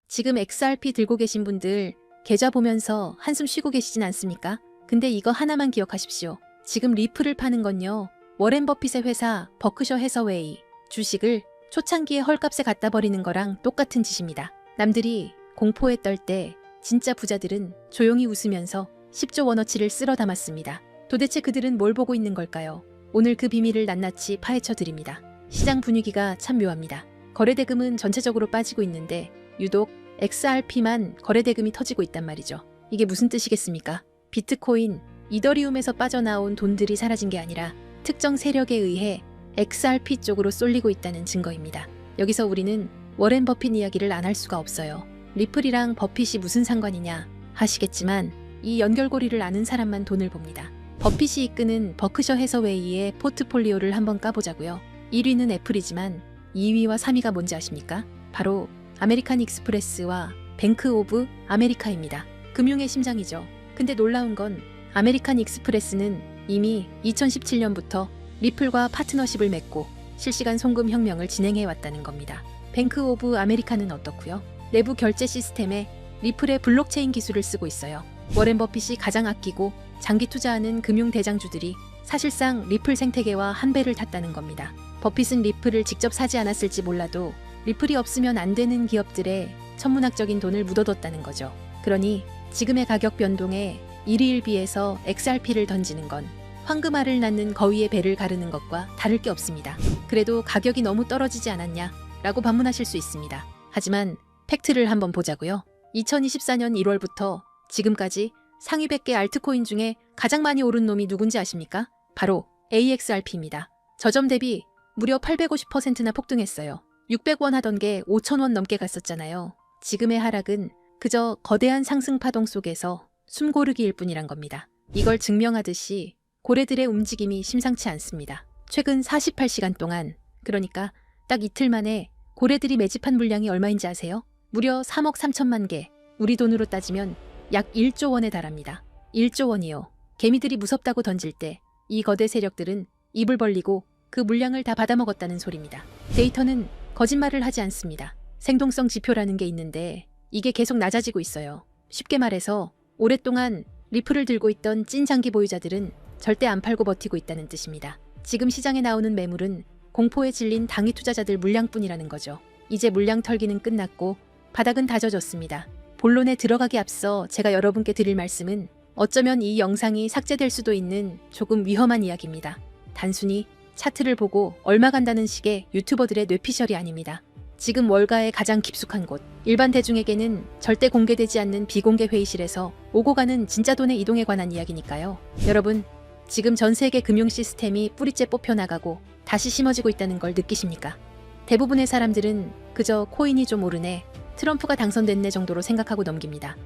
지금 XRP 들고 계신 분들 계좌 보면서 한숨 쉬고 계시진 않습니까? 근데 이거 하나만 기억하십시오. 지금 리플을 파는 건요. 워렌 버핏의 회사 버크셔 해서웨이 주식을 초창기에 헐값에 갖다 버리는 거랑 똑같은 짓입니다. 남들이 공포에 떨 때 진짜 부자들은 조용히 웃으면서 10조 원어치를 쓸어 담았습니다. 도대체 그들은 뭘 보고 있는 걸까요? 오늘 그 비밀을 낱낱이 파헤쳐 드립니다. 시장 분위기가 참 묘합니다. 거래대금은 전체적으로 빠지고 있는데 유독 XRP만 거래대금이 터지고 있단 말이죠. 이게 무슨 뜻이겠습니까? 비트코인, 이더리움에서 빠져나온 돈들이 사라진 게 아니라 특정 세력에 의해 XRP 쪽으로 쏠리고 있다는 증거입니다. 여기서 우리는 워렌 버핏 이야기를 안 할 수가 없어요. 리플이랑 버핏이 무슨 상관이냐 하시겠지만 이 연결고리를 아는 사람만 돈을 봅니다. 버핏이 이끄는 버크셔 해서웨이의 포트폴리오를 한번 까보자고요. 1위는 애플이지만 2위와 3위가 뭔지 아십니까? 바로 아메리칸 익스프레스와 뱅크 오브 아메리카입니다. 금융의 심장이죠. 근데 놀라운 건 아메리칸 익스프레스는 이미 2017년부터 리플과 파트너십을 맺고 실시간 송금 혁명을 진행해 왔다는 겁니다. 뱅크 오브 아메리카는 어떻고요? 내부 결제 시스템에 리플의 블록체인 기술을 쓰고 있어요. 워렌 버핏이 가장 아끼고 장기 투자하는 금융 대장주들이 사실상 리플 생태계와 한 배를 탔다는 겁니다. 버핏은 리플을 직접 사지 않았을지 몰라도 리플이 없으면 안 되는 기업들의 천문학적인 돈을 묻어뒀다는 거죠. 그러니 지금의 가격 변동에 일희일비해서 XRP를 던지는 건 황금알을 낳는 거위의 배를 가르는 것과 다를 게 없습니다. 그래도 가격이 너무 떨어지지 않았냐? 라고 반문하실 수 있습니다. 하지만 팩트를 한번 보자고요. 2024년 1월부터 지금까지 상위 100개 알트코인 중에 가장 많이 오른 놈이 누군지 아십니까? 바로 AXRP입니다. 저점 대비 무려 850%나 폭등했어요. 600원 하던 게 5,000원 넘게 갔었잖아요. 지금의 하락은 그저 거대한 상승 파동 속에서 숨고르기일 뿐이란 겁니다. 이걸 증명하듯이 고래들의 움직임이 심상치 않습니다. 최근 48시간 동안, 그러니까 딱 이틀 만에 고래들이 매집한 물량이 얼마인지 아세요? 무려 3억 3천만 개, 우리 돈으로 따지면 약 1조 원에 달합니다. 1조 원이요. 개미들이 무섭다고 던질 때 이 거대 세력들은 입을 벌리고 그 물량을 다 받아먹었다는 소리입니다. 데이터는 거짓말을 하지 않습니다. 생동성 지표라는 게 있는데 이게 계속 낮아지고 있어요. 쉽게 말해서 오랫동안 리플을 들고 있던 찐 장기 보유자들은 절대 안 팔고 버티고 있다는 뜻입니다. 지금 시장에 나오는 매물은 공포에 질린 당위 투자자들 물량뿐이라는 거죠. 이제 물량 털기는 끝났고 바닥은 다져졌습니다. 본론에 들어가기 앞서 제가 여러분께 드릴 말씀은 어쩌면 이 영상이 삭제될 수도 있는 조금 위험한 이야기입니다. 단순히 차트를 보고 얼마 간다는 식의 유튜버들의 뇌피셜이 아닙니다. 지금 월가의 가장 깊숙한 곳, 일반 대중에게는 절대 공개되지 않는 비공개 회의실에서 오고 가는 진짜 돈의 이동에 관한 이야기니까요. 여러분, 지금 전 세계 금융 시스템이 뿌리째 뽑혀나가고 다시 심어지고 있다는 걸 느끼십니까? 대부분의 사람들은 그저 코인이 좀 오르네, 트럼프가 당선됐네 정도로 생각하고 넘깁니다.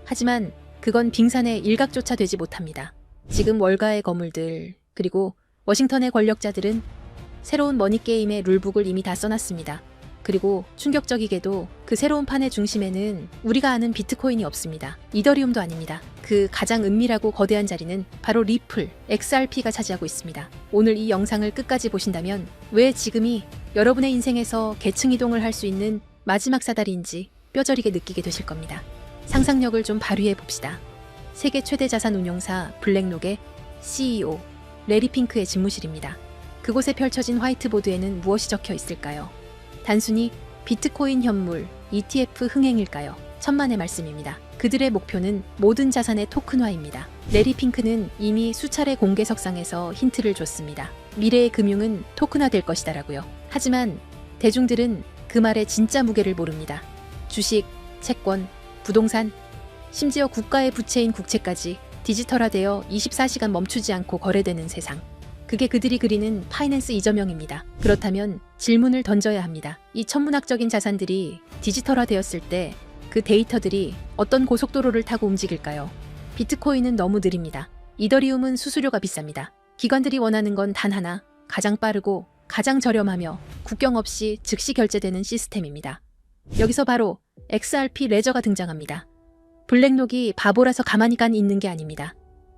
하지만 그건 빙산의 일각조차 되지 못합니다. 지금 월가의 거물들, 그리고 워싱턴의 권력자들은 새로운 머니게임의 룰북을 이미 다 써놨습니다. 그리고 충격적이게도 그 새로운 판의 중심에는 우리가 아는 비트코인이 없습니다. 이더리움도 아닙니다. 그 가장 은밀하고 거대한 자리는 바로 리플, XRP가 차지하고 있습니다. 오늘 이 영상을 끝까지 보신다면 왜 지금이 여러분의 인생에서 계층 이동을 할 수 있는 마지막 사다리인지 뼈저리게 느끼게 되실 겁니다. 상상력을 좀 발휘해 봅시다. 세계 최대 자산 운용사 블랙록의 CEO 레리 핑크의 집무실입니다. 그곳에 펼쳐진 화이트보드에는 무엇이 적혀 있을까요? 단순히 비트코인 현물, ETF 흥행일까요? 천만의 말씀입니다. 그들의 목표는 모든 자산의 토큰화입니다. 레리 핑크는 이미 수차례 공개석상에서 힌트를 줬습니다. 미래의 금융은 토큰화될 것이다라고요. 하지만 대중들은 그 말의 진짜 무게를 모릅니다. 주식, 채권, 부동산, 심지어 국가의 부채인 국채까지 디지털화되어 24시간 멈추지 않고 거래되는 세상. 그게 그들이 그리는 파이낸스 이저명입니다. 그렇다면 질문을 던져야 합니다. 이 천문학적인 자산들이 디지털화되었을 때 그 데이터들이 어떤 고속도로를 타고 움직일까요? 비트코인은 너무 느립니다. 이더리움은 수수료가 비쌉니다. 기관들이 원하는 건 단 하나, 가장 빠르고 가장 저렴하며 국경 없이 즉시 결제되는 시스템입니다. 여기서 바로 XRP 레저가 등장합니다. 블랙록이 바보라서 가만히 있는 게 아닙니다.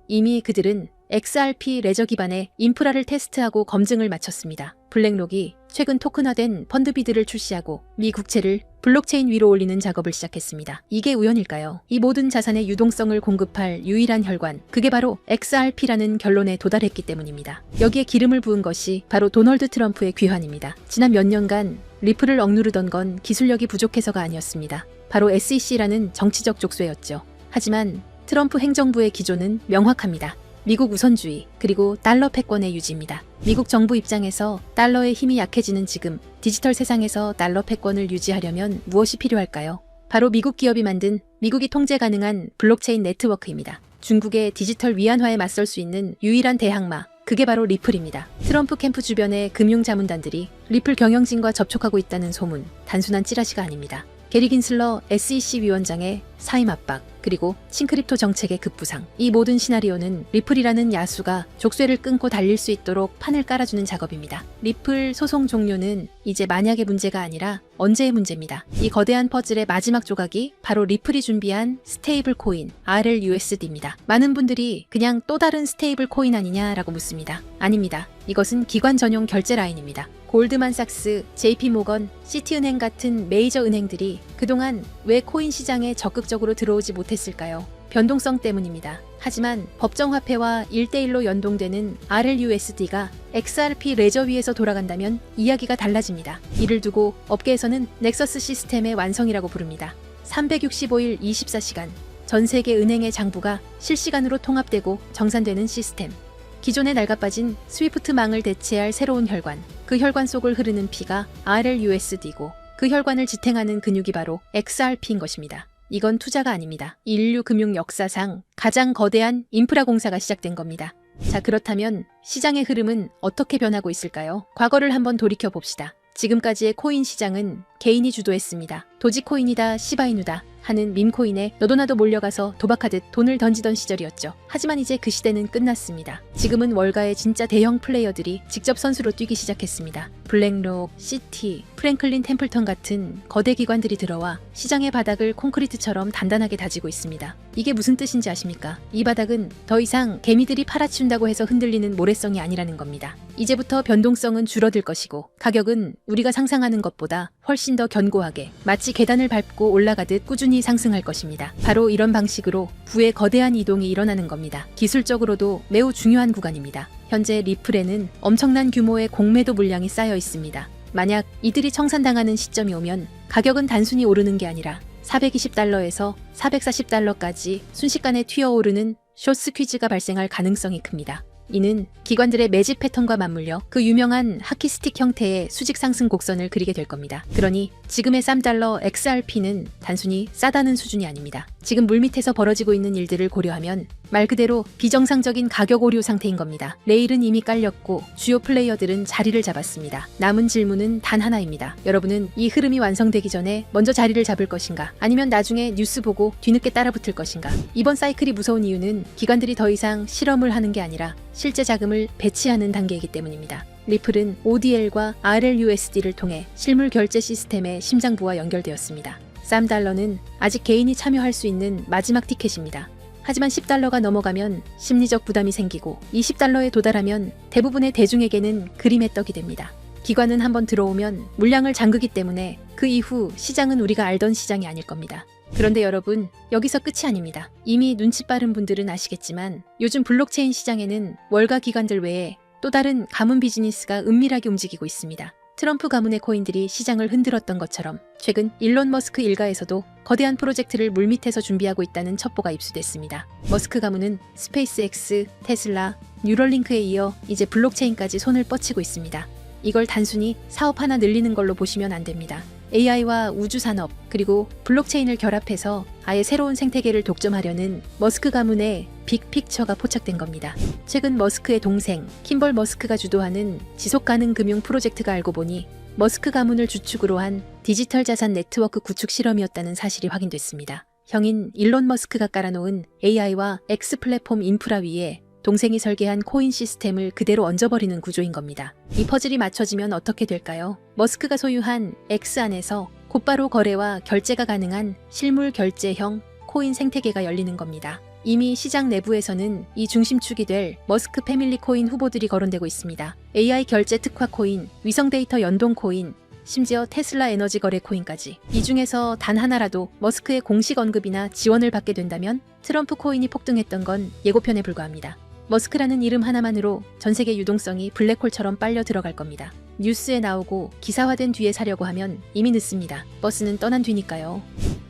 이미 그들은 XRP 레저 기반의 인프라를 테스트하고 검증을 마쳤습니다. 블랙록이 최근 토큰화된 펀드비드를 출시하고 미 국채를 블록체인 위로 올리는 작업을 시작했습니다. 이게 우연일까요? 이 모든 자산의 유동성을 공급할 유일한 혈관, 그게 바로 XRP라는 결론에 도달했기 때문입니다. 여기에 기름을 부은 것이 바로 도널드 트럼프의 귀환입니다. 지난 몇 년간 리플을 억누르던 건 기술력이 부족해서가 아니었습니다. 바로 SEC라는 정치적 족쇄였죠. 하지만 트럼프 행정부의 기조는 명확합니다. 미국 우선주의, 그리고 달러 패권의 유지입니다. 미국 정부 입장에서 달러의 힘이 약해지는 지금 디지털 세상에서 달러 패권을 유지하려면 무엇이 필요할까요? 바로 미국 기업이 만든 미국이 통제 가능한 블록체인 네트워크입니다. 중국의 디지털 위안화에 맞설 수 있는 유일한 대항마, 그게 바로 리플입니다. 트럼프 캠프 주변의 금융자문단들이 리플 경영진과 접촉하고 있다는 소문, 단순한 찌라시가 아닙니다. 게리 긴슬러 SEC 위원장의 사임 압박, 그리고 싱크립토 정책의 급부상, 이 모든 시나리오는 리플이라는 야수가 족쇄를 끊고 달릴 수 있도록 판을 깔아주는 작업입니다. 리플 소송 종료는 이제 만약의 문제가 아니라 언제의 문제입니다. 이 거대한 퍼즐의 마지막 조각이 바로 리플이 준비한 스테이블 코인 RLUSD입니다. 많은 분들이 그냥 또 다른 스테이블 코인 아니냐라고 묻습니다. 아닙니다. 이것은 기관 전용 결제 라인입니다. 골드만삭스, JP모건, 시티은행 같은 메이저 은행들이 그동안 왜 코인 시장에 적극적으로 들어오지 못했을까요? 변동성 때문입니다. 하지만 법정화폐와 1대1로 연동되는 RLUSD가 XRP 레저 위에서 돌아간다면 이야기가 달라집니다. 이를 두고 업계에서는 넥서스 시스템의 완성이라고 부릅니다. 365일 24시간, 전 세계 은행의 장부가 실시간으로 통합되고 정산되는 시스템. 기존에 낡아빠진 스위프트망을 대체할 새로운 혈관, 그 혈관 속을 흐르는 피가 RLUSD고 그 혈관을 지탱하는 근육이 바로 XRP인 것입니다. 이건 투자가 아닙니다. 인류 금융 역사상 가장 거대한 인프라 공사가 시작된 겁니다. 자, 그렇다면 시장의 흐름은 어떻게 변하고 있을까요? 과거를 한번 돌이켜 봅시다. 지금까지의 코인 시장은 개인이 주도했습니다. 도지코인이다, 시바이누다 하는 밈코인에 너도 나도 몰려가서 도박하듯 돈을 던지던 시절이었죠. 하지만 이제 그 시대는 끝났습니다. 지금은 월가의 진짜 대형 플레이어들이 직접 선수로 뛰기 시작했습니다. 블랙록, 시티, 프랭클린 템플턴 같은 거대 기관들이 들어와 시장의 바닥을 콘크리트처럼 단단하게 다지고 있습니다. 이게 무슨 뜻인지 아십니까? 이 바닥은 더 이상 개미들이 팔아치운다고 해서 흔들리는 모래성이 아니라는 겁니다. 이제부터 변동성은 줄어들 것이고 가격은 우리가 상상하는 것보다 훨씬 더 견고하게 마치 계단을 밟고 올라가듯 꾸준히 상승할 것입니다. 바로 이런 방식으로 부의 거대한 이동이 일어나는 겁니다. 기술적으로도 매우 중요한 구간입니다. 현재 리플에는 엄청난 규모의 공매도 물량이 쌓여 있습니다. 만약 이들이 청산당하는 시점이 오면 가격은 단순히 오르는 게 아니라 420달러에서 440달러까지 순식간에 튀어오르는 숏스퀴즈가 발생할 가능성이 큽니다. 이는 기관들의 매집 패턴과 맞물려 그 유명한 하키스틱 형태의 수직 상승 곡선을 그리게 될 겁니다. 그러니 지금의 $3 XRP는 단순히 싸다는 수준이 아닙니다. 지금 물밑에서 벌어지고 있는 일들을 고려하면 말 그대로 비정상적인 가격 오류 상태인 겁니다. 레일은 이미 깔렸고 주요 플레이어들은 자리를 잡았습니다. 남은 질문은 단 하나입니다. 여러분은 이 흐름이 완성되기 전에 먼저 자리를 잡을 것인가? 아니면 나중에 뉴스 보고 뒤늦게 따라붙을 것인가? 이번 사이클이 무서운 이유는 기관들이 더 이상 실험을 하는 게 아니라 실제 자금을 배치하는 단계이기 때문입니다. 리플은 ODL과 RLUSD를 통해 실물 결제 시스템의 심장부와 연결되었습니다. $3는 아직 개인이 참여할 수 있는 마지막 티켓입니다. 하지만 $10가 넘어가면 심리적 부담이 생기고 $20에 도달하면 대부분의 대중에게는 그림의 떡이 됩니다. 기관은 한번 들어오면 물량을 잠그기 때문에 그 이후 시장은 우리가 알던 시장이 아닐 겁니다. 그런데 여러분, 여기서 끝이 아닙니다. 이미 눈치 빠른 분들은 아시겠지만 요즘 블록체인 시장에는 월가 기관들 외에 또 다른 가문 비즈니스가 은밀하게 움직이고 있습니다. 트럼프 가문의 코인들이 시장을 흔들었던 것처럼 최근 일론 머스크 일가에서도 거대한 프로젝트를 물밑에서 준비하고 있다는 첩보가 입수됐습니다. 머스크 가문은 스페이스X, 테슬라, 뉴럴링크에 이어 이제 블록체인까지 손을 뻗치고 있습니다. 이걸 단순히 사업 하나 늘리는 걸로 보시면 안 됩니다. AI와 우주산업 그리고 블록체인을 결합해서 아예 새로운 생태계를 독점하려는 머스크 가문의 빅픽처가 포착된 겁니다. 최근 머스크의 동생 킴벌 머스크가 주도하는 지속가능 금융 프로젝트가 알고 보니 머스크 가문을 주축으로 한 디지털 자산 네트워크 구축 실험이었다는 사실이 확인됐습니다. 형인 일론 머스크가 깔아놓은 AI와 X 플랫폼 인프라 위에 동생이 설계한 코인 시스템을 그대로 얹어버리는 구조인 겁니다. 이 퍼즐이 맞춰지면 어떻게 될까요? 머스크가 소유한 X 안에서 곧바로 거래와 결제가 가능한 실물 결제형 코인 생태계가 열리는 겁니다. 이미 시장 내부에서는 이 중심축이 될 머스크 패밀리 코인 후보들이 거론되고 있습니다. AI 결제 특화 코인, 위성 데이터 연동 코인, 심지어 테슬라 에너지 거래 코인까지. 이 중에서 단 하나라도 머스크의 공식 언급이나 지원을 받게 된다면 트럼프 코인이 폭등했던 건 예고편에 불과합니다. 머스크라는 이름 하나만으로 전 세계 유동성이 블랙홀처럼 빨려 들어갈 겁니다. 뉴스에 나오고 기사화된 뒤에 사려고 하면 이미 늦습니다. 버스는 떠난 뒤니까요.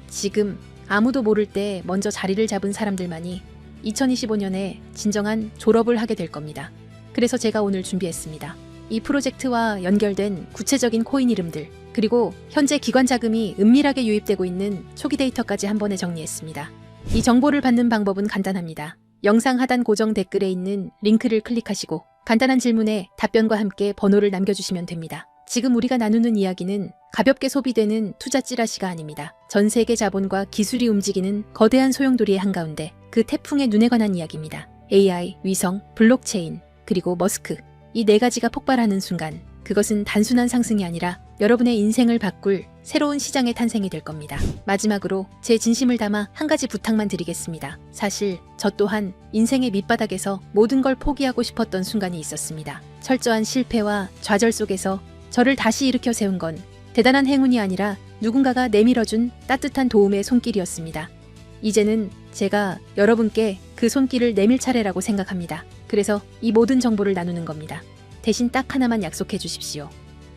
지금 아무도 모를 때 먼저 자리를 잡은 사람들만이 2025년에 진정한 졸업을 하게 될 겁니다. 그래서 제가 오늘 준비했습니다. 이 프로젝트와 연결된 구체적인 코인 이름들, 그리고 현재 기관 자금이 은밀하게 유입되고 있는 초기 데이터까지 한 번에 정리했습니다. 이 정보를 받는 방법은 간단합니다. 영상 하단 고정 댓글에 있는 링크를 클릭하시고 간단한 질문에 답변과 함께 번호를 남겨주시면 됩니다. 지금 우리가 나누는 이야기는 가볍게 소비되는 투자 찌라시가 아닙니다. 전 세계 자본과 기술이 움직이는 거대한 소용돌이의 한가운데 그 태풍의 눈에 관한 이야기입니다. AI, 위성, 블록체인, 그리고 머스크. 이 네 가지가 폭발하는 순간 그것은 단순한 상승이 아니라 여러분의 인생을 바꿀 새로운 시장의 탄생이 될 겁니다. 마지막으로 제 진심을 담아 한 가지 부탁만 드리겠습니다. 사실 저 또한 인생의 밑바닥에서 모든 걸 포기하고 싶었던 순간이 있었습니다. 철저한 실패와 좌절 속에서 저를 다시 일으켜 세운 건 대단한 행운이 아니라 누군가가 내밀어준 따뜻한 도움의 손길이었습니다. 이제는 제가 여러분께 그 손길을 내밀 차례라고 생각합니다. 그래서 이 모든 정보를 나누는 겁니다. 대신 딱 하나만 약속해 주십시오.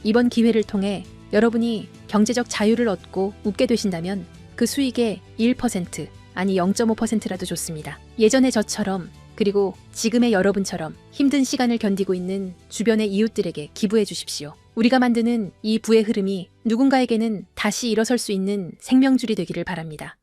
이번 기회를 통해 여러분이 경제적 자유를 얻고 웃게 되신다면 그 수익의 1% 아니 0.5%라도 좋습니다. 예전의 저처럼, 그리고 지금의 여러분처럼 힘든 시간을 견디고 있는 주변의 이웃들에게 기부해 주십시오. 우리가 만드는 이 부의 흐름이 누군가에게는 다시 일어설 수 있는 생명줄이 되기를 바랍니다.